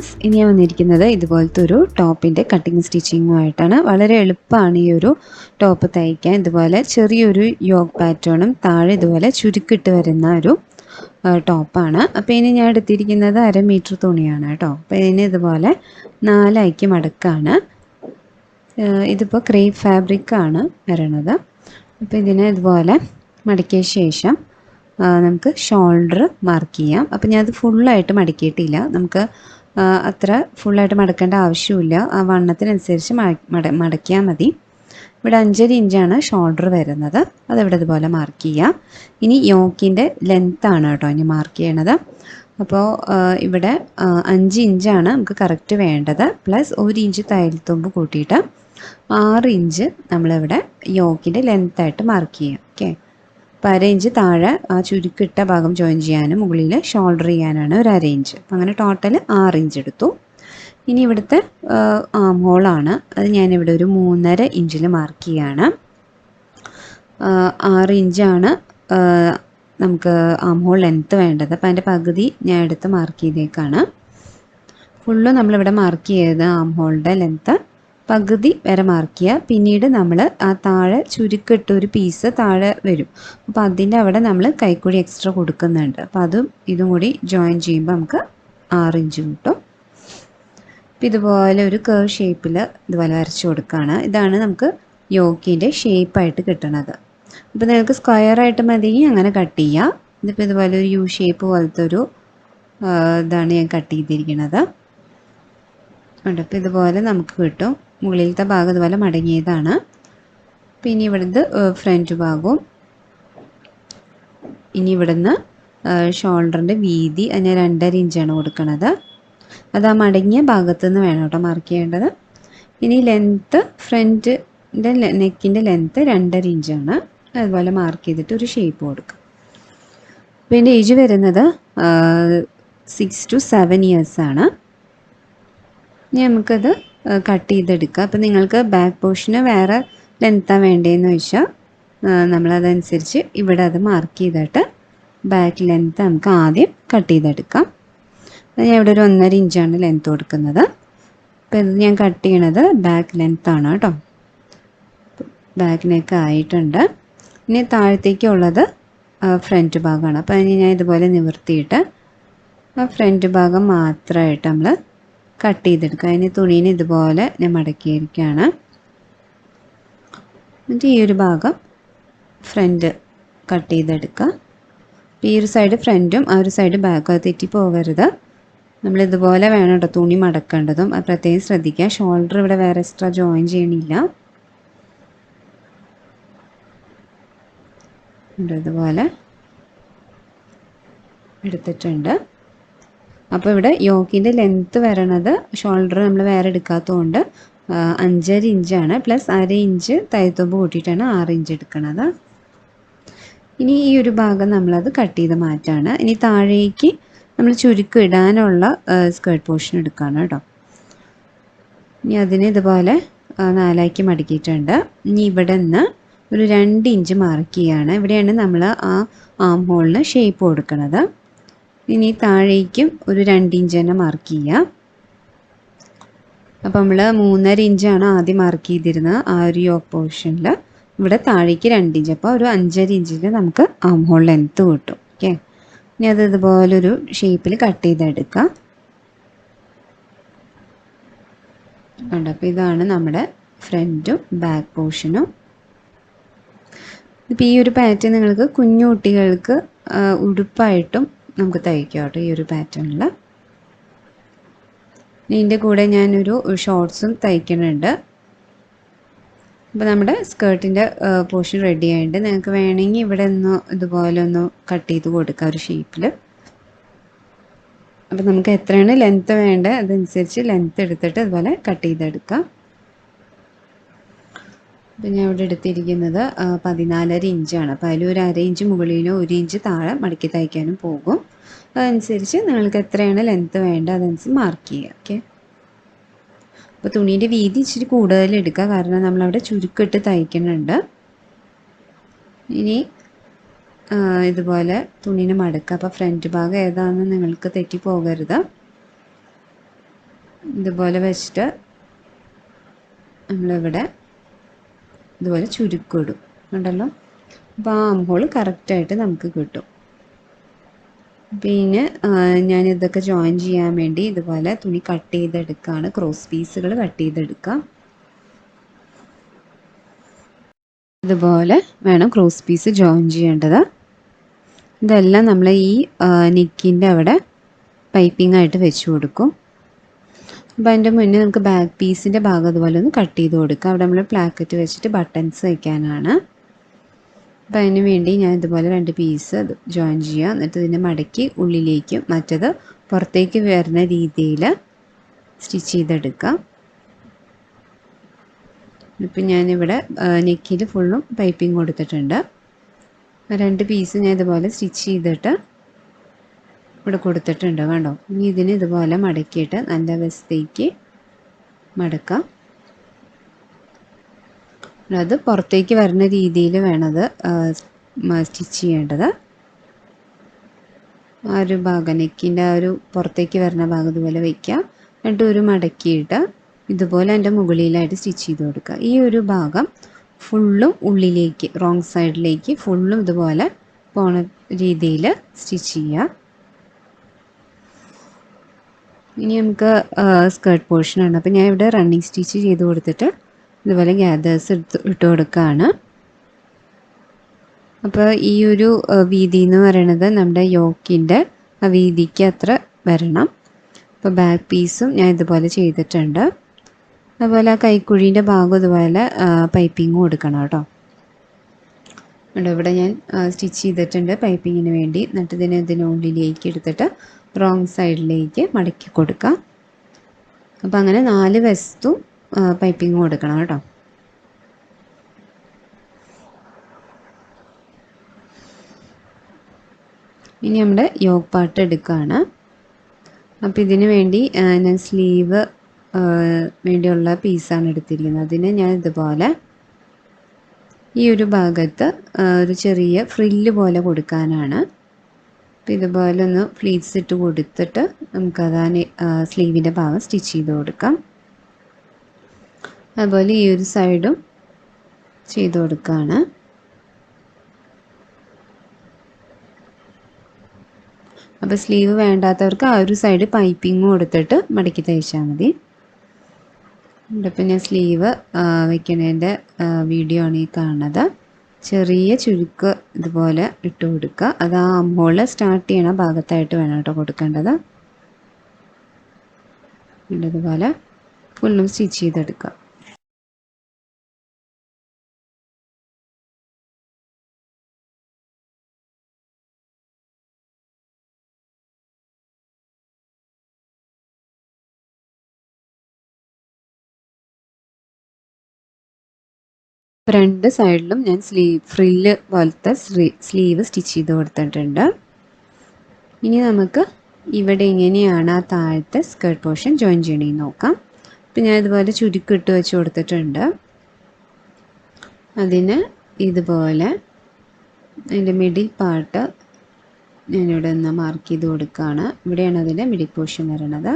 Friends, ഇനി ഞാൻ വന്നിരിക്കുന്നത് ഇതുപോലത്തെ ഒരു ടോപ്പിൻ്റെ കട്ടിങ് സ്റ്റിച്ചിങ്ങുമായിട്ടാണ്. വളരെ എളുപ്പമാണ് ഈ ഒരു ടോപ്പ് തയ്ക്കാൻ. ഇതുപോലെ ചെറിയൊരു യോഗ് പാറ്റേണും താഴെ ഇതുപോലെ ചുരുക്കിട്ട് വരുന്ന ഒരു ടോപ്പാണ്. അപ്പോൾ ഇനി ഞാൻ എടുത്തിരിക്കുന്നത് 1/2 മീറ്റർ തുണിയാണ് കേട്ടോ. അപ്പോൾ ഇതിന് ഇതുപോലെ 4 മടക്കാണ്. ഇതിപ്പോൾ ക്രേപ്പ് ഫാബ്രിക്കാണ് വരണത്. അപ്പോൾ ഇതിനെ ഇതുപോലെ മടക്കിയ ശേഷം നമുക്ക് ഷോൾഡർ മാർക്ക് ചെയ്യാം. അപ്പോൾ ഞാനത് ഫുള്ളായിട്ട് മടക്കിയിട്ടില്ല. നമുക്ക് അത്ര ഫുള്ളായിട്ട് മടക്കേണ്ട ആവശ്യമില്ല. ആ വണ്ണത്തിനനുസരിച്ച് മടക്കിയാൽ മതി. ഇവിടെ 5.5 ഇഞ്ചാണ് ഷോൾഡർ വരുന്നത്. അതിവിടെ ഇതുപോലെ മാർക്ക് ചെയ്യാം. ഇനി യോക്കിൻ്റെ ലെങ്ത്താണ് കേട്ടോ ഇനി മാർക്ക് ചെയ്യണത്. അപ്പോൾ ഇവിടെ 5 ഇഞ്ചാണ് നമുക്ക് കറക്റ്റ് വേണ്ടത്. പ്ലസ് 1 ഇഞ്ച് തയ്യൽത്തുമ്പ് കൂട്ടിയിട്ട് 6 ഇഞ്ച് നമ്മളിവിടെ യോക്കിൻ്റെ ലെങ്ത്തായിട്ട് മാർക്ക് ചെയ്യാം. ഓക്കെ. അപ്പോൾ 1/2 ഇഞ്ച് താഴെ ആ ചുരുക്കിട്ട ഭാഗം ജോയിൻ ചെയ്യാനും മുകളിൽ ഷോൾഡർ ചെയ്യാനാണ് ഒരു 1/2 ഇഞ്ച്. അപ്പം അങ്ങനെ ടോട്ടൽ 6 ഇഞ്ച് എടുത്തു. ഇനി ഇവിടുത്തെ ആം ഹോളാണ്. അത് ഞാനിവിടെ ഒരു 3.5 ഇഞ്ചിൽ മാർക്ക് ചെയ്യാണ്. 6 ഇഞ്ചാണ് നമുക്ക് ആം ഹോൾ ലെങ്ത്ത് വേണ്ടത്. അപ്പോൾ അതിൻ്റെ പകുതി ഞാൻ എടുത്ത് മാർക്ക് ചെയ്തേക്കാണ്. ഫുള്ള് നമ്മളിവിടെ മാർക്ക് ചെയ്ത് ആം ഹോളിൻ്റെ ലെങ്ത്ത് പകുതി വരെ മാർക്ക് ചെയ്യുക. പിന്നീട് നമ്മൾ ആ താഴെ ചുരുക്കിട്ട് ഒരു പീസ് താഴെ വരും. അപ്പോൾ അതിൻ്റെ അവിടെ നമ്മൾ കൈക്കുഴി എക്സ്ട്രാ കൊടുക്കുന്നുണ്ട്. അപ്പോൾ അതും ഇതും കൂടി ജോയിൻ ചെയ്യുമ്പോൾ നമുക്ക് 6 ഇഞ്ച് കിട്ടും. അപ്പോൾ ഇതുപോലെ ഒരു കേർവ് ഷേപ്പിൽ ഇതുപോലെ വരച്ച് കൊടുക്കുകയാണ്. ഇതാണ് നമുക്ക് യോക്കിൻ്റെ ഷേപ്പായിട്ട് കിട്ടണത്. ഇപ്പോൾ നിങ്ങൾക്ക് സ്ക്വയറായിട്ട് മതി അങ്ങനെ കട്ട് ചെയ്യുക. ഇതിപ്പോൾ ഇതുപോലെ ഒരു യു ഷേപ്പ് പോലത്തെ ഒരു ഇതാണ് ഞാൻ കട്ട് ചെയ്തിരിക്കുന്നത്. ഉണ്ട്. അപ്പോൾ ഇതുപോലെ നമുക്ക് കിട്ടും. മുകളിലത്തെ ഭാഗം ഇതുപോലെ മടങ്ങിയതാണ്. പിന്നെ ഇവിടുന്ന് ഫ്രണ്ട് ഭാഗവും ഇനി ഇവിടുന്ന് ഷോൾഡറിൻ്റെ വീതി ഞാൻ 2.5 ഇഞ്ചാണ് കൊടുക്കുന്നത്. അത് ആ മടങ്ങിയ ഭാഗത്തു നിന്ന് വേണം കേട്ടോ മാർക്ക് ചെയ്യേണ്ടത്. ഇനി ലെങ്ത്ത് ഫ്രണ്ടിൻ്റെ നെക്കിൻ്റെ ലെങ്ത്ത് 2.5 ഇഞ്ചാണ്. അതുപോലെ മാർക്ക് ചെയ്തിട്ട് ഒരു ഷേപ്പ് കൊടുക്കുക. അപ്പോൾ എൻ്റെ ഏജ് വരുന്നത് 6 to 7 ഇയേഴ്സാണ്. ഇനി നമുക്കത് കട്ട് ചെയ്തെടുക്കുക. അപ്പോൾ നിങ്ങൾക്ക് ബാക്ക് പോർഷന് വേറെ ലെങ്ത്താണ് വേണ്ടതെന്ന് വെച്ചാൽ നമ്മളതനുസരിച്ച് ഇവിടെ അത് മാർക്ക് ചെയ്തിട്ട് ബാക്ക് ലെങ്ത്ത് നമുക്ക് ആദ്യം കട്ട് ചെയ്തെടുക്കാം. ഞാൻ ഇവിടെ ഒരു 1.5 ഇഞ്ചാണ് ലെങ്ത്ത് കൊടുക്കുന്നത്. അപ്പോൾ ഇത് ഞാൻ കട്ട് ചെയ്യണത് ബാക്ക് ലെങ്ത്താണ് കേട്ടോ. ബാക്ക് നെക്ക് ആയിട്ടുണ്ട്. ഇനി താഴത്തേക്കുള്ളത് ഫ്രണ്ട് ഭാഗമാണ്. അപ്പോൾ അതിന് ഞാൻ ഇതുപോലെ നിവർത്തിയിട്ട് ആ ഫ്രണ്ട് ഭാഗം മാത്രമായിട്ട് നമ്മൾ കട്ട് ചെയ്തെടുക്കുക. അതിന് തുണീനെ ഇതുപോലെ ഞാൻ മടക്കിയിരിക്കുകയാണ്. എന്നിട്ട് ഈ ഒരു ഭാഗം ഫ്രണ്ട് കട്ട് ചെയ്തെടുക്കുക. ഈ ഒരു സൈഡ് ഫ്രണ്ടും ആ ഒരു സൈഡ് ബാക്കും അത് തെറ്റി പോകരുത്. നമ്മളിതുപോലെ വേണം കേട്ടോ തുണി മടക്കേണ്ടതും. അത് പ്രത്യേകം ശ്രദ്ധിക്കുക. ഷോൾഡർ ഇവിടെ വേറെ എക്സ്ട്രാ ജോയിൻ ചെയ്യണില്ല. ഇതുപോലെ എടുത്തിട്ടുണ്ട്. അപ്പോൾ ഇവിടെ യോക്കിൻ്റെ ലെങ്ത്ത് വരണത് ഷോൾഡർ നമ്മൾ വേറെ എടുക്കാത്തതുകൊണ്ട് 5.5 ഇഞ്ചാണ്. പ്ലസ് 1/2 ഇഞ്ച് തയ്യൽത്തുമ്പ് കൂട്ടിയിട്ടാണ് 6 ഇഞ്ച് എടുക്കുന്നത്. ഇനി ഈ ഒരു ഭാഗം നമ്മളത് കട്ട് ചെയ്ത് മാറ്റാണ്. ഇനി താഴേക്ക് നമ്മൾ ചുരുക്കം ഇടാനുള്ള സ്കേർട്ട് പോർഷൻ എടുക്കുകയാണ് കേട്ടോ. ഇനി അതിന് ഇതുപോലെ 4 മടക്കിയിട്ടുണ്ട്. ഇനി ഇവിടെ നിന്ന് ഒരു 2 ഇഞ്ച് മാർക്ക് ചെയ്യുകയാണ്. ഇവിടെയാണ് നമ്മൾ ആ ആം ഹോളിന് ഷേപ്പ് കൊടുക്കുന്നത്. ഇനി താഴേക്കും ഒരു 2 ഇഞ്ച് തന്നെ മാർക്ക് ചെയ്യുക. അപ്പോൾ നമ്മൾ 3.5 ഇഞ്ചാണ് ആദ്യം മാർക്ക് ചെയ്തിരുന്നത് ആ ഒരു യോക്ക് പോർഷനിൽ. ഇവിടെ താഴേക്ക് 2 ഇഞ്ച്. അപ്പോൾ ഒരു 5.5 ഇഞ്ചിൽ നമുക്ക് ആം ഹോൾ ലെങ്ത്ത് കിട്ടും. ഓക്കെ. ഇനി അത് ഇതുപോലൊരു ഷേപ്പിൽ കട്ട് ചെയ്തെടുക്കുക. ഉണ്ട്. അപ്പോൾ ഇതാണ് നമ്മുടെ ഫ്രണ്ടും ബാക്ക് പോർഷനും. ഇപ്പോൾ ഈ ഒരു പാറ്റേൺ നിങ്ങൾക്ക് കുഞ്ഞു കുട്ടികൾക്ക് ഉടുപ്പായിട്ടും നമുക്ക് തയ്ക്കാം കേട്ടോ ഈ ഒരു പാറ്റേണിൽ. ഇതിൻ്റെ കൂടെ ഞാനൊരു ഷോർട്ട്സും തയ്ക്കുന്നുണ്ട്. അപ്പോൾ നമ്മുടെ സ്കേർട്ടിൻ്റെ പോർഷൻ റെഡി ആയിട്ടുണ്ട്. നിങ്ങൾക്ക് വേണമെങ്കിൽ ഇവിടെ ഒന്ന് ഇതുപോലെ ഒന്ന് കട്ട് ചെയ്ത് കൊടുക്കാം ഒരു ഷേപ്പിൽ. അപ്പോൾ നമുക്ക് എത്രയാണ് ലെങ്ത്ത് വേണ്ടത് അതനുസരിച്ച് ലെങ്ത്ത് എടുത്തിട്ട് അതുപോലെ കട്ട് ചെയ്തെടുക്കാം. അപ്പോൾ ഞാൻ ഇവിടെ എടുത്തിരിക്കുന്നത് 14.5 ഇഞ്ചാണ്. അപ്പോൾ അതിൽ ഒരു 1/2 ഇഞ്ച് മുകളിലോ 1 ഇഞ്ച് താഴെ മടക്കി തയ്ക്കാനും പോകും. അതനുസരിച്ച് നിങ്ങൾക്ക് എത്രയാണ് ലെങ്ത്ത് വേണ്ടത് അതനുസരിച്ച് മാർക്ക് ചെയ്യുക. ഓക്കെ. അപ്പോൾ തുണീൻ്റെ വീതി ഇച്ചിരി കൂടുതൽ എടുക്കുക. കാരണം നമ്മളവിടെ ചുരുക്കിട്ട് തയ്ക്കുന്നുണ്ട്. ഇനി ഇതുപോലെ തുണീനെ മടക്കുക. അപ്പോൾ ഫ്രണ്ട് ഭാഗം ഏതാണെന്ന് നിങ്ങൾക്ക് തെറ്റി പോകരുത്. ഇതുപോലെ വെച്ചിട്ട് നമ്മളിവിടെ ഇതുപോലെ ചുരുക്കിടും ഉണ്ടല്ലോ. അപ്പോൾ ആ ആംഹോൾ കറക്റ്റായിട്ട് നമുക്ക് കിട്ടും. പിന്നെ ഞാനിതൊക്കെ ജോയിൻ ചെയ്യാൻ വേണ്ടി ഇതുപോലെ തുണി കട്ട് ചെയ്തെടുക്കുകയാണ്. ക്രോസ് പീസുകൾ കട്ട് ചെയ്തെടുക്കാം. ഇതുപോലെ വേണം ക്രോസ് പീസ് ജോയിൻ ചെയ്യേണ്ടത്. ഇതെല്ലാം നമ്മൾ ഈ നെക്കിൻ്റെ അവിടെ പൈപ്പിംഗ് ആയിട്ട് വെച്ച് കൊടുക്കും. അപ്പോൾ അതിൻ്റെ മുന്നേ നമുക്ക് ബാക്ക് പീസിൻ്റെ ഭാഗം അതുപോലെ ഒന്ന് കട്ട് ചെയ്ത് കൊടുക്കാം. അവിടെ നമ്മൾ പ്ലാക്കറ്റ് വെച്ചിട്ട് ബട്ടൺസ് വയ്ക്കാനാണ്. അപ്പോൾ അതിന് വേണ്ടി ഞാൻ ഇതുപോലെ 2 പീസ് ജോയിൻ ചെയ്യുക. എന്നിട്ട് ഇതിനെ മടക്കി ഉള്ളിലേക്കും മറ്റത് പുറത്തേക്ക് വരുന്ന രീതിയിൽ സ്റ്റിച്ച് ചെയ്തെടുക്കാം. ഇപ്പം ഞാനിവിടെ നെക്കിൽ ഫുള്ളും പൈപ്പിംഗ് കൊടുത്തിട്ടുണ്ട്. 2 പീസ് ഞാൻ ഇതുപോലെ സ്റ്റിച്ച് ചെയ്തിട്ട് ഇവിടെ കൊടുത്തിട്ടുണ്ട് കണ്ടോ. ഇനി ഇതിന് ഇതുപോലെ മടക്കിയിട്ട് നല്ല വശത്തേക്ക് മടക്കാം. അത് പുറത്തേക്ക് വരുന്ന രീതിയിൽ വേണത് സ്റ്റിച്ച് ചെയ്യേണ്ടത്. ആ ഒരു ഭാഗം നെക്കിൻ്റെ ആ ഒരു പുറത്തേക്ക് വരുന്ന ഭാഗം ഇതുപോലെ വയ്ക്കുക. എന്നിട്ട് ഒരു മടക്കിയിട്ട് ഇതുപോലെ അതിൻ്റെ മുകളിലായിട്ട് സ്റ്റിച്ച് ചെയ്ത് കൊടുക്കുക. ഈ ഒരു ഭാഗം ഫുള്ളും ഉള്ളിലേക്ക് റോങ് സൈഡിലേക്ക് ഫുള്ളും ഇതുപോലെ പോണ രീതിയിൽ സ്റ്റിച്ച് ചെയ്യുക. ഇനി നമുക്ക് സ്കേർട്ട് പോർഷനാണ്. അപ്പോൾ ഞാൻ ഇവിടെ റണ്ണിങ് സ്റ്റിച്ച് ചെയ്ത് കൊടുത്തിട്ട് ഇതുപോലെ ഗ്യാദേഴ്സ് ഇട്ട് കൊടുക്കുകയാണ്. അപ്പോൾ ഈ ഒരു വീതി എന്ന് പറയുന്നത് നമ്മുടെ യോക്കിൻ്റെ ആ വീതിക്ക് അത്ര വരണം. അപ്പോൾ ബാക്ക് പീസും ഞാൻ ഇതുപോലെ ചെയ്തിട്ടുണ്ട്. അതുപോലെ ആ കൈക്കുഴീൻ്റെ ഭാഗം ഇതുപോലെ പൈപ്പിങ്ങും കൊടുക്കണം കേട്ടോ. ഇവിടെ ഞാൻ സ്റ്റിച്ച് ചെയ്തിട്ടുണ്ട് പൈപ്പിങ്ങിന് വേണ്ടി. എന്നിട്ട് ഇതിനുള്ളിലേക്ക് എടുത്തിട്ട് റോങ് സൈഡിലേക്ക് മടക്കി കൊടുക്കാം. അപ്പോൾ അങ്ങനെ 4 വശത്തും പൈപ്പിങ് കൊടുക്കണം കേട്ടോ. ഇനി നമ്മുടെ യോക്ക് പാർട്ട് എടുക്കുകയാണ്. അപ്പോൾ ഇതിന് വേണ്ടി ഞാൻ സ്ലീവ് വേണ്ടിയുള്ള പീസാണ് എടുത്തിരിക്കുന്നത്. അതിന് ഞാൻ ഇതുപോലെ ഈ ഒരു ഭാഗത്ത് ഒരു ചെറിയ ഫ്രില്ല് പോലെ കൊടുക്കാനാണ്. അപ്പോൾ ഇതുപോലെ ഒന്ന് ഫ്ലീറ്റ്സ് ഇട്ട് കൊടുത്തിട്ട് നമുക്കത് സ്ലീവിൻ്റെ ഭാഗം സ്റ്റിച്ച് ചെയ്ത് കൊടുക്കാം. അതുപോലെ ഈ ഒരു സൈഡും ചെയ്ത് കൊടുക്കുകയാണ്. അപ്പോൾ സ്ലീവ് വേണ്ടാത്തവർക്ക് ആ ഒരു സൈഡ് പൈപ്പിംഗ് കൊടുത്തിട്ട് മടക്കി തയ്ച്ചാൽ മതി. ഇപ്പം ഞാൻ സ്ലീവ് വയ്ക്കുന്നതിൻ്റെ വീഡിയോ ആണ് ഈ കാണുന്നത്. ചെറിയ ചുരുക്ക് ഇതുപോലെ ഇട്ട് കൊടുക്കുക. അത് ആ ആംഹോൾ സ്റ്റാർട്ട് ചെയ്യണ ഭാഗത്തായിട്ട് വേണം കേട്ടോ കൊടുക്കേണ്ടത്. ഇതുപോലെ ഫുള്ളും സ്റ്റിച്ച് ചെയ്തെടുക്കുക. രണ്ട് സൈഡിലും ഞാൻ ഫ്രില്ല് പോലത്തെ സ്ലീവ് സ്റ്റിച്ച് ചെയ്ത് കൊടുത്തിട്ടുണ്ട്. ഇനി നമുക്ക് ഇവിടെ എങ്ങനെയാണ് ആ താഴത്തെ സ്കേർട്ട് പോർഷൻ ജോയിൻ ചെയ്യണമെന്ന് നോക്കാം. അപ്പം ഞാൻ ഇതുപോലെ ചുരുക്കിട്ട് വെച്ച് കൊടുത്തിട്ടുണ്ട്. അതിന് ഇതുപോലെ അതിൻ്റെ മിഡിൽ പാർട്ട് ഞാനിവിടെ ഒന്ന് മാർക്ക് ചെയ്ത് കൊടുക്കുകയാണ്. ഇവിടെയാണ് അതിൻ്റെ മിഡിൽ പോർഷൻ വരുന്നത്.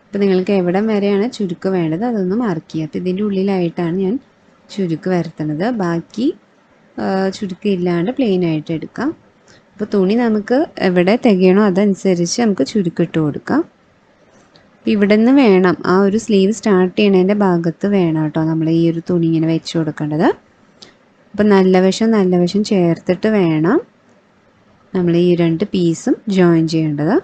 അപ്പോൾ നിങ്ങൾക്ക് എവിടം വരെയാണ് ചുരുക്ക് വേണ്ടത് അതൊന്ന് മാർക്ക് ചെയ്യുക. അപ്പോൾ ഇതിൻ്റെ ഉള്ളിലായിട്ടാണ് ഞാൻ ചുരുക്ക് വരുത്തുന്നത്. ബാക്കി ചുരുക്ക് ഇല്ലാണ്ട് പ്ലെയിൻ ആയിട്ട് എടുക്കാം. അപ്പോൾ തുണി നമുക്ക് എവിടെ തികയണോ അതനുസരിച്ച് നമുക്ക് ചുരുക്കിട്ട് കൊടുക്കാം. അപ്പോൾ ഇവിടെ നിന്ന് വേണം ആ ഒരു സ്ലീവ് സ്റ്റാർട്ട് ചെയ്യണതിൻ്റെ ഭാഗത്ത് വേണം കേട്ടോ നമ്മൾ ഈ ഒരു തുണി ഇങ്ങനെ വെച്ച് കൊടുക്കേണ്ടത്. അപ്പോൾ നല്ല വശം ചേർത്തിട്ട് വേണം നമ്മൾ ഈ 2 പീസും ജോയിൻ ചെയ്യേണ്ടത്.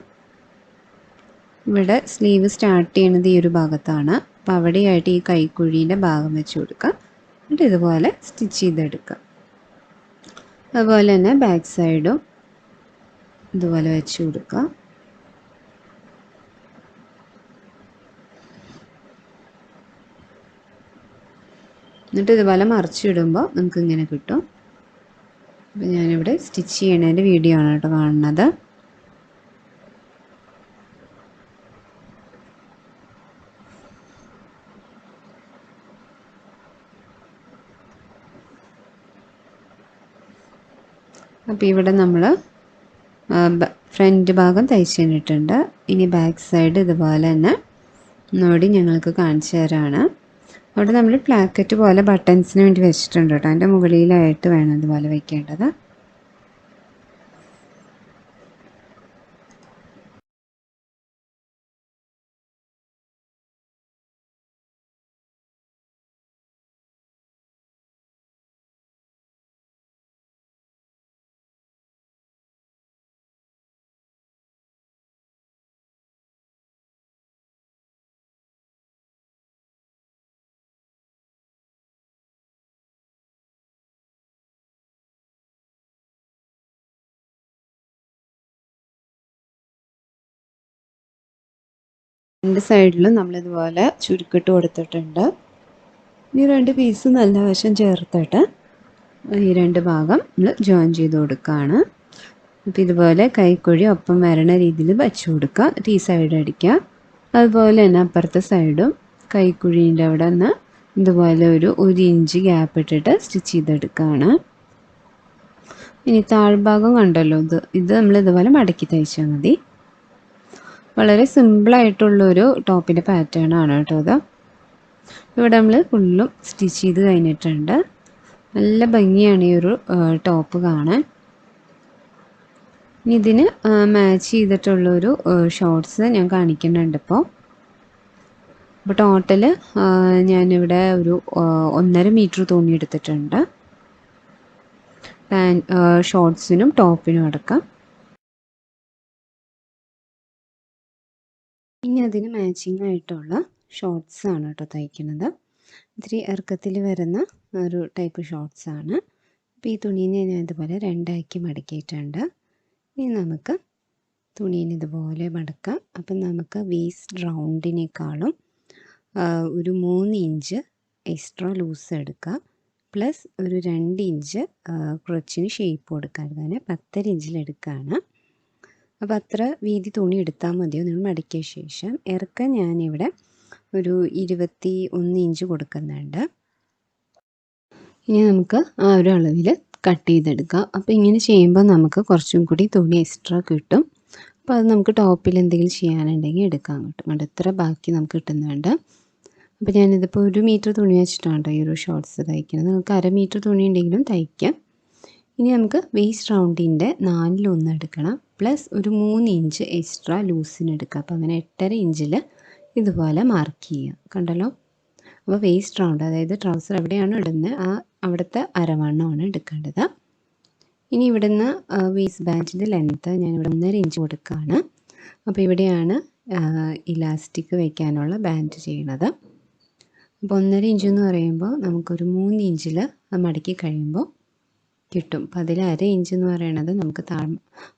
ഇവിടെ സ്ലീവ് സ്റ്റാർട്ട് ചെയ്യണത് ഈ ഒരു ഭാഗത്താണ്. അപ്പോൾ അവിടെയായിട്ട് ഈ കൈക്കുഴീൻ്റെ ഭാഗം വെച്ച് കൊടുക്കുക. എന്നിട്ട് ഇതുപോലെ സ്റ്റിച്ച് ചെയ്തെടുക്കുക. അതുപോലെ തന്നെ ബാക്ക് സൈഡും ഇതുപോലെ വെച്ച് കൊടുക്കുക. എന്നിട്ട് ഇതുപോലെ മറിച്ചിടുമ്പോൾ നമുക്ക് ഇങ്ങനെ കിട്ടും. അപ്പോൾ ഞാനിവിടെ സ്റ്റിച്ച് ചെയ്യണതിൻ്റെ വീഡിയോ ആണ് കേട്ടോ കാണുന്നത്. അപ്പോൾ ഇവിടെ നമ്മൾ ഫ്രണ്ട് ഭാഗം തയ്ച്ച് കഴിഞ്ഞിട്ടുണ്ട്. ഇനി ബാക്ക് സൈഡ് ഇതുപോലെ തന്നെ ഒന്നുകൂടി ഞങ്ങൾക്ക് കാണിച്ചു തരാണ്. അവിടെ നമ്മൾ പ്ലാക്കറ്റ് പോലെ ബട്ടൺസിന് വേണ്ടി വെച്ചിട്ടുണ്ട് കേട്ടോ. അതിൻ്റെ മുകളിലായിട്ട് വേണം ഇതുപോലെ വയ്ക്കേണ്ടത്. രണ്ട് സൈഡിലും നമ്മളിതുപോലെ ചുരുക്കിട്ട് കൊടുത്തിട്ടുണ്ട്. ഈ രണ്ട് പീസ് നല്ല വശം ചേർത്തിട്ട് ഈ രണ്ട് ഭാഗം നമ്മൾ ജോയിൻ ചെയ്ത് കൊടുക്കുകയാണ്. അപ്പോൾ ഇതുപോലെ കൈക്കുഴി ഒപ്പം വരണ രീതിയിൽ വച്ച് കൊടുക്കുക. ഈ സൈഡ് അടിക്കുക. അതുപോലെ തന്നെ അപ്പുറത്തെ സൈഡും കൈക്കുഴീൻ്റെ അവിടെ നിന്ന് ഇതുപോലെ ഒരു ഇഞ്ച് ഗ്യാപ്പ് ഇട്ടിട്ട് സ്റ്റിച്ച് ചെയ്തെടുക്കുകയാണ്. ഇനി താഴ്ഭാഗം കണ്ടല്ലോ, ഇത് നമ്മൾ ഇതുപോലെ മടക്കി തയ്ച്ചാൽ മതി. വളരെ സിമ്പിളായിട്ടുള്ളൊരു ടോപ്പിൻ്റെ പാറ്റേൺ ആണ് കേട്ടോ ഇത്. ഇവിടെ നമ്മൾ ഫുള്ളും സ്റ്റിച്ച് ചെയ്ത് കഴിഞ്ഞിട്ടുണ്ട്. നല്ല ഭംഗിയാണ് ഈ ഒരു ടോപ്പ് കാണാൻ. ഇനി ഇതിന് മാച്ച് ചെയ്തിട്ടുള്ളൊരു ഷോർട്ട്സ് ഞാൻ കാണിക്കുന്നുണ്ട് ഇപ്പോൾ. ടോട്ടൽ ഞാനിവിടെ ഒരു 1.5 മീറ്റർ തുണി എടുത്തിട്ടുണ്ട്. ഷോർട്ട്സിനും ടോപ്പിനും അടക്കം. ഇനി അതിന് മാച്ചിങ് ആയിട്ടുള്ള ഷോർട്ട്സ് ആണ് കേട്ടോ തയ്ക്കുന്നത്. ഇത്തിരി ഇറക്കത്തിൽ വരുന്ന ഒരു ടൈപ്പ് ഷോർട്ട്സ് ആണ്. അപ്പോൾ ഈ തുണീനെ ഞാൻ ഇതുപോലെ രണ്ടാക്കി മടക്കിയിട്ടുണ്ട്. ഇനി നമുക്ക് തുണീനെ ഇതുപോലെ മടക്കാം. അപ്പം നമുക്ക് വേസ്റ്റ് റൗണ്ടിനേക്കാളും ഒരു 3 ഇഞ്ച് എക്സ്ട്രാ ലൂസ് എടുക്കുക. പ്ലസ് ഒരു 2 ഇഞ്ച് ക്രച്ചിന് ഷേപ്പ് കൊടുക്കാൻ 10 ഇഞ്ചിലെടുക്കുകയാണ്. അപ്പോൾ അത്ര വീതി തുണി എടുത്താൽ മതിയോ. നിങ്ങൾ മടക്കിയ ശേഷം ഇറക്കം ഞാനിവിടെ ഒരു 21 ഇഞ്ച് കൊടുക്കുന്നുണ്ട്. ഇനി നമുക്ക് ആ ഒരു അളവിൽ കട്ട് ചെയ്തെടുക്കാം. അപ്പോൾ ഇങ്ങനെ ചെയ്യുമ്പോൾ നമുക്ക് കുറച്ചും കൂടി തുണി എക്സ്ട്രാ കിട്ടും. അപ്പോൾ അത് നമുക്ക് ടോപ്പിൽ എന്തെങ്കിലും ചെയ്യാനുണ്ടെങ്കിൽ എടുക്കാൻ കിട്ടും. അത് ഇത്ര ബാക്കി നമുക്ക് കിട്ടുന്നുണ്ട്. അപ്പോൾ ഞാനിതിപ്പോൾ 1 മീറ്റർ തുണി വെച്ചിട്ടാണ് ഈ ഒരു ഷോർട്ട്സ് തയ്ക്കുന്നത്. നിങ്ങൾക്ക് 1/2 മീറ്റർ തുണി ഉണ്ടെങ്കിലും തയ്ക്കാം. ഇനി നമുക്ക് വേസ്റ്റ് റൗണ്ടിൻ്റെ 4/1 എടുക്കണം. പ്ലസ് ഒരു 3 ഇഞ്ച് എക്സ്ട്രാ ലൂസിന് എടുക്കുക. അപ്പോൾ അങ്ങനെ 8.5 ഇഞ്ചിൽ ഇതുപോലെ മാർക്ക് ചെയ്യുക. കണ്ടല്ലോ. അപ്പോൾ വേസ്റ്റ് റൗണ്ട്, അതായത് ട്രൗസർ എവിടെയാണ് ഇടുന്നത് അവിടുത്തെ അരവണ്ണമാണ് എടുക്കേണ്ടത്. ഇനി ഇവിടുന്ന് വേസ്റ്റ് ബാൻഡിൻ്റെ ലെങ്ത്ത് ഞാനിവിടെ 1.5 ഇഞ്ച് കൊടുക്കുകയാണ്. അപ്പോൾ ഇവിടെയാണ് ഇലാസ്റ്റിക് വയ്ക്കാനുള്ള ബാൻഡ് ചെയ്യണത്. അപ്പോൾ 1.5 ഇഞ്ച് എന്ന് പറയുമ്പോൾ നമുക്കൊരു 3 ഇഞ്ചിൽ മടക്കി കഴിയുമ്പോൾ കിട്ടും. അപ്പോൾ അതിൽ 1/2 ഇഞ്ച് എന്ന് പറയുന്നത് നമുക്ക്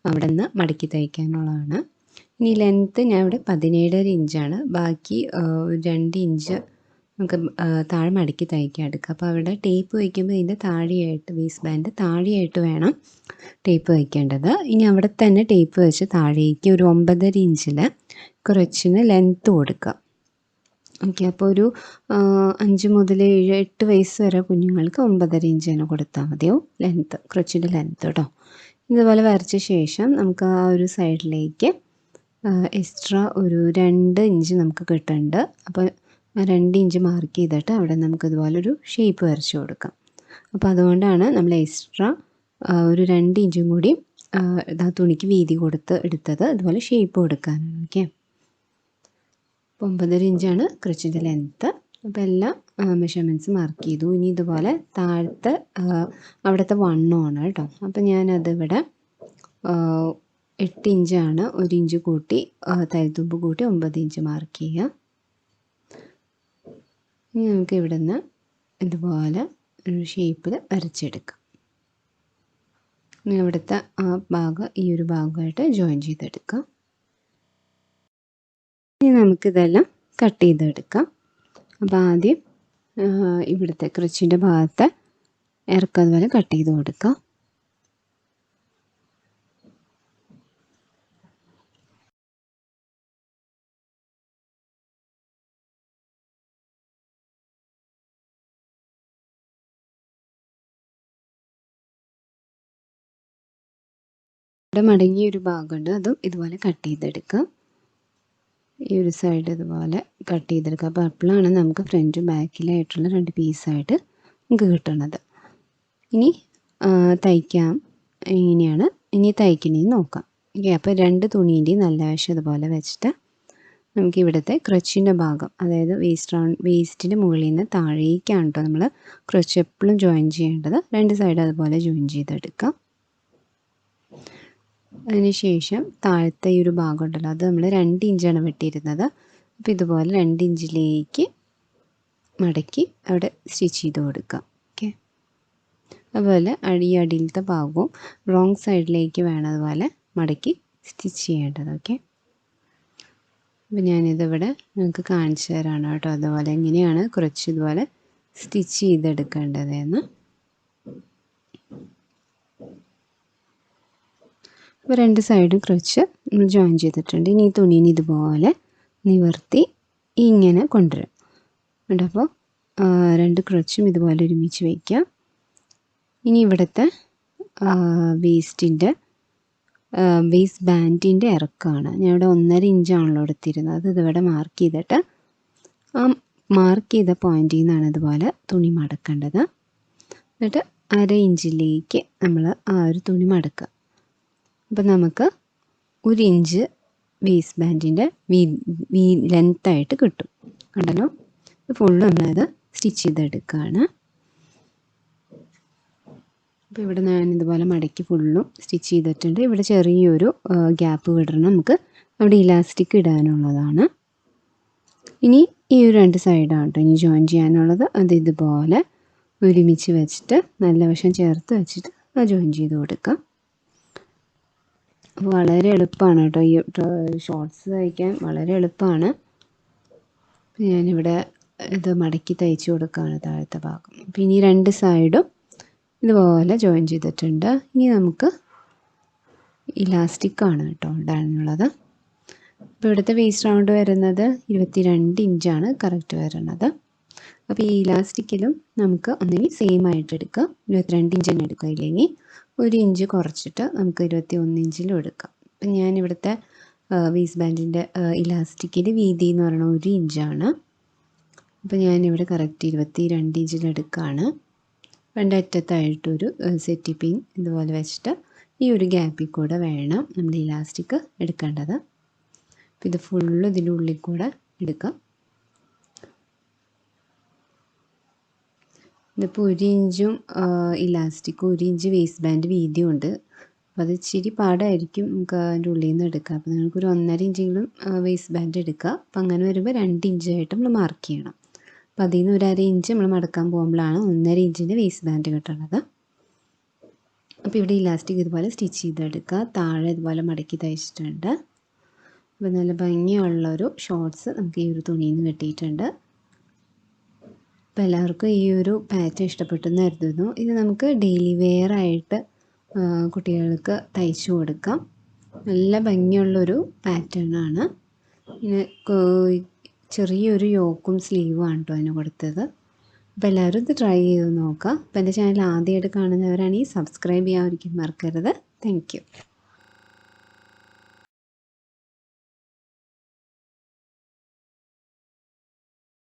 അവിടെ നിന്ന് മടക്കി തയ്ക്കാനുള്ളതാണ്. ഇനി ലെങ്ത്ത് ഞാൻ ഇവിടെ 17.5 ഇഞ്ചാണ്. ബാക്കി 2 ഇഞ്ച് നമുക്ക് താഴെ മടക്കി തയ്ക്കാൻ എടുക്കുക. അപ്പോൾ അവിടെ ടേപ്പ് വയ്ക്കുമ്പോൾ ഇതിൻ്റെ താഴെയായിട്ട് വേസ്റ്റ് ബാൻഡ് താഴെയായിട്ട് വേണം ടേപ്പ് വയ്ക്കേണ്ടത്. ഇനി അവിടെ തന്നെ ടേപ്പ് വെച്ച് താഴേക്ക് ഒരു 9.5 ഇഞ്ചിൽ കുറച്ചിന് ലെങ്ത്ത് കൊടുക്കുക. ഓക്കെ. അപ്പോൾ ഒരു 5 മുതൽ 7, 8 വയസ്സ് വരെ കുഞ്ഞുങ്ങൾക്ക് 9.5 ഇഞ്ച് തന്നെ കൊടുത്താൽ മതിയാവും ലെങ്ത്ത്, ക്രച്ചിൻ്റെ ലെങ്ത്ത് കേട്ടോ. ഇതുപോലെ വരച്ച ശേഷം നമുക്ക് ആ ഒരു സൈഡിലേക്ക് എക്സ്ട്രാ ഒരു 2 ഇഞ്ച് നമുക്ക് കിട്ടുന്നുണ്ട്. അപ്പോൾ 2 ഇഞ്ച് മാർക്ക് ചെയ്തിട്ട് അവിടെ നമുക്കിതുപോലൊരു ഷേപ്പ് വരച്ച് കൊടുക്കാം. അപ്പോൾ അതുകൊണ്ടാണ് നമ്മൾ എക്സ്ട്രാ ഒരു 2 ഇഞ്ചും കൂടി തുണിക്ക് വീതി കൊടുത്ത് എടുത്തത്. അതുപോലെ ഷേപ്പ് കൊടുക്കാനാണ്. ഓക്കെ. 9.5 ഇഞ്ചാണ് ക്രച്ചിൻ്റെ ലെങ്ത്ത്. അപ്പോൾ എല്ലാ മെഷർമെൻറ്റ്സ് മാർക്ക് ചെയ്തു. ഇനി ഇതുപോലെ താഴത്തെ അവിടുത്തെ വണ്ണമാണ് കേട്ടോ. അപ്പോൾ ഞാനതിവിടെ 8 ഇഞ്ചാണ്. 1 ഇഞ്ച് കൂട്ടി തയ്യൽത്തുമ്പ് കൂട്ടി 9 ഇഞ്ച് മാർക്ക് ചെയ്യുക. ഇനി നമുക്ക് ഇവിടെ നിന്ന് ഇതുപോലെ ഒരു ഷേപ്പിൽ വരച്ചെടുക്കാം. ഇനി ഇവിടുത്തെ ആ ഭാഗം ഈ ഒരു ഭാഗമായിട്ട് ജോയിൻ ചെയ്തെടുക്കാം. ഇനി നമുക്കിതെല്ലാം കട്ട് ചെയ്തെടുക്കാം. അപ്പോൾ ആദ്യം ഇവിടുത്തെ ക്രച്ചിൻ്റെ ഭാഗത്തെ ഇറക്കം അതുപോലെ കട്ട് ചെയ്ത് കൊടുക്കാം. ഇവിടെ മടങ്ങിയ ഒരു ഭാഗമുണ്ട്, അതും ഇതുപോലെ കട്ട് ചെയ്തെടുക്കാം. ഈ ഒരു സൈഡ് ഇതുപോലെ കട്ട് ചെയ്തെടുക്കുക. അപ്പോൾ അപ്പോഴാണ് നമുക്ക് ഫ്രണ്ടും ബാക്കിലായിട്ടുള്ള 2 പീസായിട്ട് നമുക്ക് കിട്ടുന്നത്. ഇനി തയ്ക്കാം ഇങ്ങനെയാണ്. ഇനി തയ്ക്കണേന്ന് നോക്കാം. ഓക്കെ, അപ്പോൾ 2 തുണീൻ്റെയും നല്ല വശം ഇതുപോലെ വെച്ചിട്ട് നമുക്ക് ഇവിടുത്തെ ക്രച്ചിൻ്റെ ഭാഗം, അതായത് വേസ്റ്റിൻ്റെ മുകളിൽ നിന്ന് താഴേക്കാണ് കേട്ടോ നമ്മൾ ക്രച്ച് എപ്പോഴും ജോയിൻ ചെയ്യേണ്ടത്. 2 സൈഡ് അതുപോലെ ജോയിൻ ചെയ്തെടുക്കാം. അതിനുശേഷം താഴത്തെ ഈ ഒരു ഭാഗം ഉണ്ടല്ലോ, അത് നമ്മൾ 2 ഇഞ്ചാണ് വെട്ടിയിരുന്നത്. അപ്പോൾ ഇതുപോലെ 2 ഇഞ്ചിലേക്ക് മടക്കി അവിടെ സ്റ്റിച്ച് ചെയ്ത് കൊടുക്കാം. ഓക്കെ, അതുപോലെ അടിയിലത്തെ ഭാഗവും റോങ് സൈഡിലേക്ക് വേണം അതുപോലെ മടക്കി സ്റ്റിച്ച് ചെയ്യേണ്ടത്. ഓക്കെ, അപ്പോൾ ഞാനിതിവിടെ നിങ്ങൾക്ക് കാണിച്ചു തരാണ് കേട്ടോ, അതുപോലെ എങ്ങനെയാണ് കുറച്ച് ഇതുപോലെ സ്റ്റിച്ച് ചെയ്തെടുക്കേണ്ടതെന്ന്. അപ്പോൾ 2 സൈഡും കുറച്ച് നമ്മൾ ജോയിൻ ചെയ്തിട്ടുണ്ട്. ഇനി ഈ തുണീനെ ഇതുപോലെ നിവർത്തി ഇങ്ങനെ കൊണ്ടുവരാം. അപ്പോൾ 2 ക്രച്ചും ഇതുപോലെ ഒരുമിച്ച് വയ്ക്കാം. ഇനി ഇവിടുത്തെ വേസ്റ്റ് ബാൻഡിൻ്റെ ഇറക്കമാണ്. ഞാൻ ഇവിടെ 1.5 ഇഞ്ചാണല്ലോ എടുത്തിരുന്നത്. അത് ഇതിവിടെ മാർക്ക് ചെയ്തിട്ട് ആ മാർക്ക് ചെയ്ത പോയിന്റിൽ നിന്നാണ് ഇതുപോലെ തുണി മടക്കേണ്ടത്. എന്നിട്ട് 1/2 ഇഞ്ചിലേക്ക് നമ്മൾ ആ ഒരു തുണി മടക്കുക. അപ്പം നമുക്ക് 1 ഇഞ്ച് വേസ്റ്റ് ബാൻഡിൻ്റെ ലെങ്ത്തായിട്ട് കിട്ടും. കണ്ടല്ലോ, ഫുള്ള് നമ്മളത് സ്റ്റിച്ച് ചെയ്തെടുക്കുകയാണ്. അപ്പോൾ ഇവിടെ ഞാൻ ഇതുപോലെ മടക്കി ഫുള്ളും സ്റ്റിച്ച് ചെയ്തിട്ടുണ്ട്. ഇവിടെ ചെറിയൊരു ഗ്യാപ്പ് വിടണം, നമുക്ക് അവിടെ ഇലാസ്റ്റിക് ഇടാനുള്ളതാണ്. ഇനി ഈ ഒരു 2 സൈഡാണ് കേട്ടോ ഇനി ജോയിൻ ചെയ്യാനുള്ളത്. അത് ഇതുപോലെ ഒരുമിച്ച് വെച്ചിട്ട് നല്ല വശം ചേർത്ത് വെച്ചിട്ട് അത് ജോയിൻ ചെയ്ത് കൊടുക്കാം. അപ്പോൾ വളരെ എളുപ്പമാണ് കേട്ടോ ഈ ഷോർട്ട്സ് തയ്ക്കാൻ, വളരെ എളുപ്പമാണ്. ഞാനിവിടെ ഇത് മടക്കി തയ്ച്ച് കൊടുക്കുകയാണ് താഴത്തെ ഭാഗം. അപ്പോൾ ഇനി 2 സൈഡും ഇതുപോലെ ജോയിൻ ചെയ്തിട്ടുണ്ട്. ഇനി നമുക്ക് ഇലാസ്റ്റിക്കാണ് കേട്ടോ ഇടാനുള്ളത്. അപ്പോൾ ഇവിടുത്തെ വേസ്റ്റ് റൗണ്ട് വരുന്നത് 22 ഇഞ്ചാണ് കറക്റ്റ് വരുന്നത്. അപ്പോൾ ഈ ഇലാസ്റ്റിക്കിലും നമുക്ക് ഒന്നിനി സെയിം ആയിട്ട് എടുക്കാം. 22 ഇഞ്ച് തന്നെ എടുക്കുക, ഇല്ലെങ്കിൽ 1 ഇഞ്ച് കുറച്ചിട്ട് നമുക്ക് 21 ഇഞ്ചിലും എടുക്കാം. അപ്പം ഞാൻ ഇവിടുത്തെ വേസ്റ്റ് ബാൻഡിൻ്റെ ഇലാസ്റ്റിക്കിൻ്റെ വീതി എന്ന് പറയുന്നത് 1 ഇഞ്ചാണ്. അപ്പോൾ ഞാനിവിടെ കറക്റ്റ് 22 ഇഞ്ചിലെടുക്കുകയാണ്. 2 അറ്റത്തായിട്ടൊരു സെറ്റി പിൻ ഇതുപോലെ വെച്ചിട്ട് ഈ ഒരു ഗ്യാപ്പിൽ കൂടെ വേണം നമ്മൾ ഇലാസ്റ്റിക് എടുക്കേണ്ടത്. അപ്പോൾ ഇത് ഫുള്ള് ഇതിൻ്റെ ഉള്ളിൽ കൂടെ എടുക്കാം. ഇതിപ്പോൾ 1 ഇഞ്ചും ഇലാസ്റ്റിക്കും 1 ഇഞ്ച് വേസ്റ്റ് ബാൻഡ് വീതിയുണ്ട്. അപ്പോൾ അത് ഇച്ചിരി പാടായിരിക്കും നമുക്ക് അതിൻ്റെ ഉള്ളിൽ നിന്ന് എടുക്കുക. അപ്പോൾ നിങ്ങൾക്കൊരു 1.5 ഇഞ്ചെങ്കിലും വേസ്റ്റ് ബാൻഡ് എടുക്കുക. അപ്പോൾ അങ്ങനെ വരുമ്പോൾ 2 ഇഞ്ചായിട്ട് നമ്മൾ മാർക്ക് ചെയ്യണം. അപ്പോൾ അതിൽ നിന്ന് 1/2 ഇഞ്ച് നമ്മൾ മടക്കാൻ പോകുമ്പോഴാണ് 1.5 ഇഞ്ചിൻ്റെ വേസ്റ്റ് ബാൻഡ് കിട്ടുന്നത്. അപ്പോൾ ഇവിടെ ഇലാസ്റ്റിക് ഇതുപോലെ സ്റ്റിച്ച് ചെയ്തെടുക്കുക. താഴെ ഇതുപോലെ മടക്കി തയ്ച്ചിട്ടുണ്ട്. അപ്പോൾ നല്ല ഭംഗിയുള്ളൊരു ഷോർട്ട്സ് നമുക്ക് ഈ ഒരു തുണിയിൽ നിന്ന് കിട്ടിയിട്ടുണ്ട്. അപ്പോൾ എല്ലാവർക്കും ഈ ഒരു പാറ്റേൺ ഇഷ്ടപ്പെട്ടെന്ന് കരുതുന്നു. ഇത് നമുക്ക് ഡെയിലി വെയർ ആയിട്ട് കുട്ടികൾക്ക് തയ്ച്ചു കൊടുക്കാം. നല്ല ഭംഗിയുള്ളൊരു പാറ്റേൺ ആണ്. പിന്നെ ചെറിയൊരു യോക്കും സ്ലീവുമാണ് കേട്ടോ അതിന് കൊടുത്തത്. അപ്പോൾ എല്ലാവരും ഇത് ട്രൈ ചെയ്ത് നോക്കാം. അപ്പോൾ എൻ്റെ ചാനൽ ആദ്യമായിട്ട് കാണുന്നവരാണെങ്കിൽ സബ്സ്ക്രൈബ് ചെയ്യാൻ ഒരിക്കലും മറക്കരുത്. Thank you.